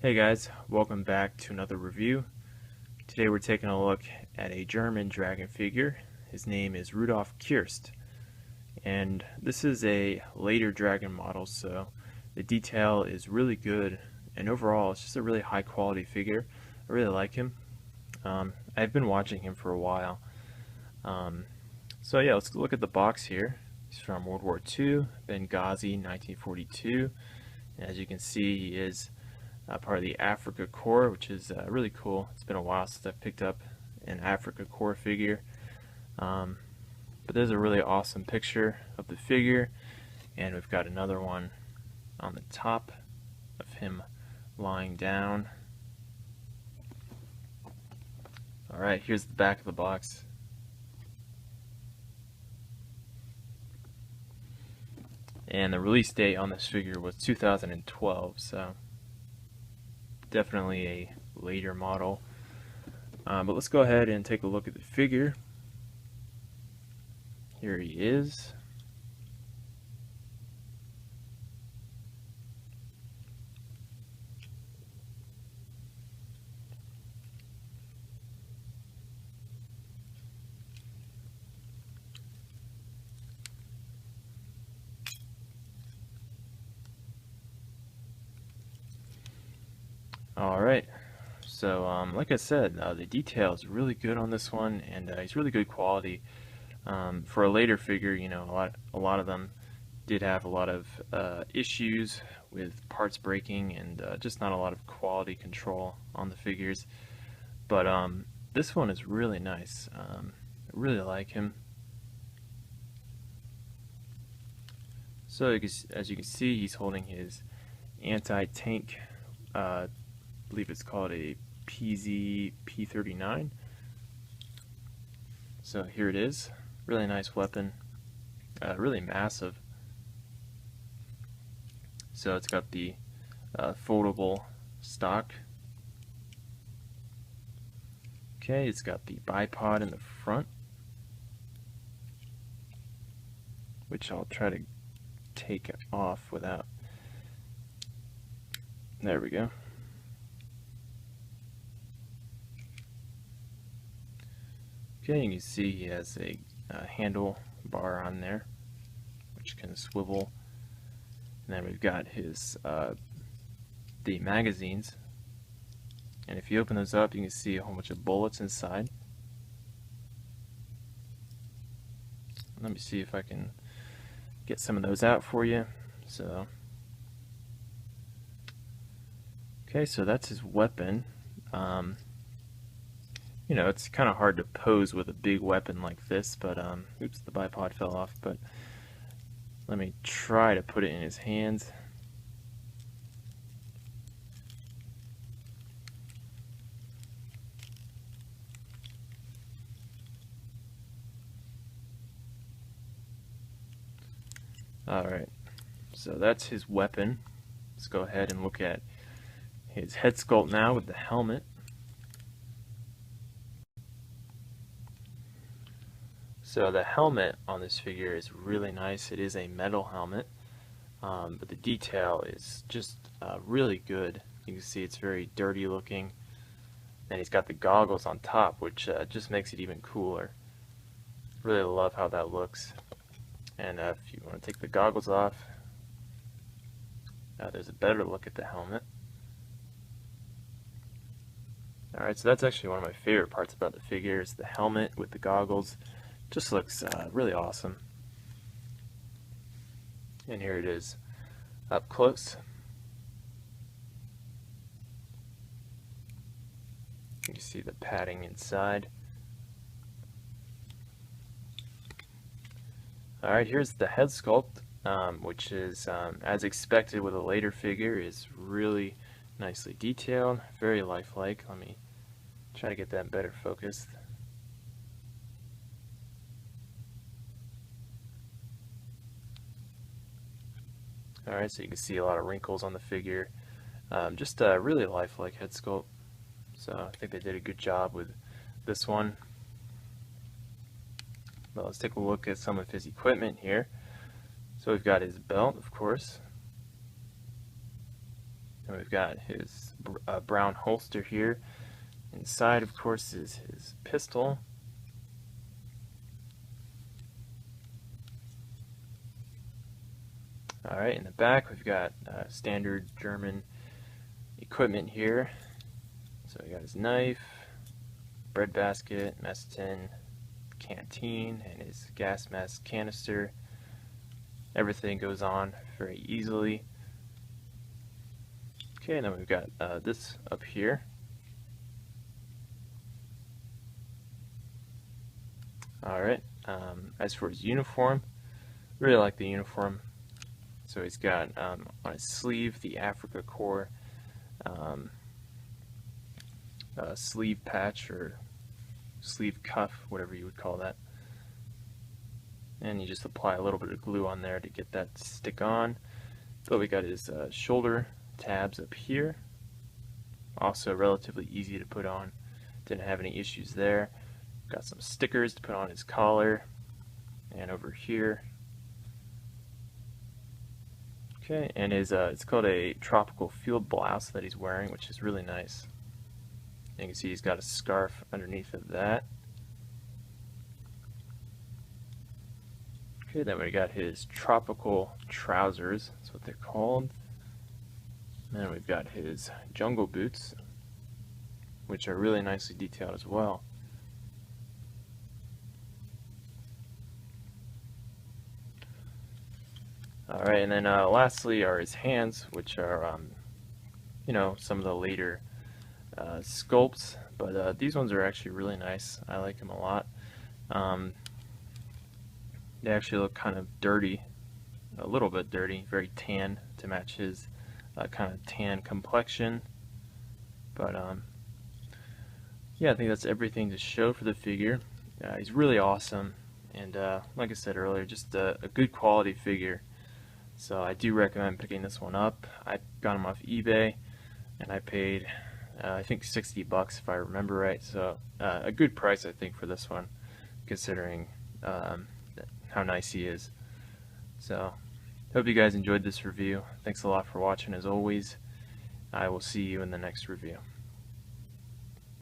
Hey guys, welcome back to another review. Today we're taking a look at a German dragon figure. His name is Rudolf Kierst, and this is a later dragon model, so the detail is really good, and overall it's just a really high quality figure. I really like him. I've been watching him for a while. So yeah, let's look at the box here. He's from World War II, Benghazi, 1942. And as you can see, he is part of the Africa Corps, which is really cool. It's been a while since I've picked up an Africa Corps figure. But there's a really awesome picture of the figure, and we've got another one on the top of him lying down. Alright, here's the back of the box. And the release date on this figure was 2012, so definitely a later model. But let's go ahead and take a look at the figure. Here he is. Alright, so like I said, the detail is really good on this one, and he's really good quality. For a later figure, you know, a lot of them did have a lot of issues with parts breaking and just not a lot of quality control on the figures. But this one is really nice. I really like him. So as you can see, he's holding his anti-tank, I believe it's called a PZ P39. So here it is. Really nice weapon, really massive. So it's got the foldable stock. Okay, it's got the bipod in the front, which I'll try to take off without. There we go. Okay, you can see he has a handle bar on there, which can swivel. And then we've got his the magazines, and if you open those up, you can see a whole bunch of bullets inside. Let me see if I can get some of those out for you. So, okay, so that's his weapon. You know, it's kind of hard to pose with a big weapon like this, but oops, the bipod fell off, but let me try to put it in his hands. Alright, so that's his weapon. Let's go ahead and look at his head sculpt now with the helmet. So the helmet on this figure is really nice. It is a metal helmet, but the detail is just really good. You can see it's very dirty looking. And he's got the goggles on top, which just makes it even cooler. Really love how that looks. And if you want to take the goggles off, there's a better look at the helmet. Alright, so that's actually one of my favorite parts about the figure is the helmet with the goggles. Just looks really awesome. And here it is up close. You can see the padding inside. Alright, here's the head sculpt, which is, as expected with a later figure, is really nicely detailed, very lifelike. Let me try to get that better focused. Alright, so you can see a lot of wrinkles on the figure. Just a really lifelike head sculpt. So I think they did a good job with this one. Well, let's take a look at some of his equipment here. So we've got his belt, of course. And we've got his brown holster here. Inside, of course, is his pistol. Alright, in the back we've got standard German equipment here. So we got his knife, bread basket, mess tin, canteen, and his gas mask canister. Everything goes on very easily. Okay, and then we've got this up here. Alright, as for his uniform, really like the uniform. So he's got on his sleeve the Africa Corps sleeve patch or sleeve cuff, whatever you would call that. And you just apply a little bit of glue on there to get that to stick on. So we got his shoulder tabs up here. Also relatively easy to put on. Didn't have any issues there. Got some stickers to put on his collar and over here. Okay, and his it's called a tropical field blouse that he's wearing, which is really nice. You can see he's got a scarf underneath of that. Okay, then we got his tropical trousers, that's what they're called. And then we've got his jungle boots, which are really nicely detailed as well. Alright, and then lastly are his hands, which are, you know, some of the later sculpts, but these ones are actually really nice. I like them a lot. They actually look kind of dirty, a little bit dirty, very tan to match his kind of tan complexion. But yeah, I think that's everything to show for the figure. He's really awesome, and like I said earlier, just a good quality figure. So I do recommend picking this one up. I got him off eBay, and I paid I think 60 bucks if I remember right. So a good price I think for this one, considering how nice he is. So hope you guys enjoyed this review. Thanks a lot for watching as always. I will see you in the next review.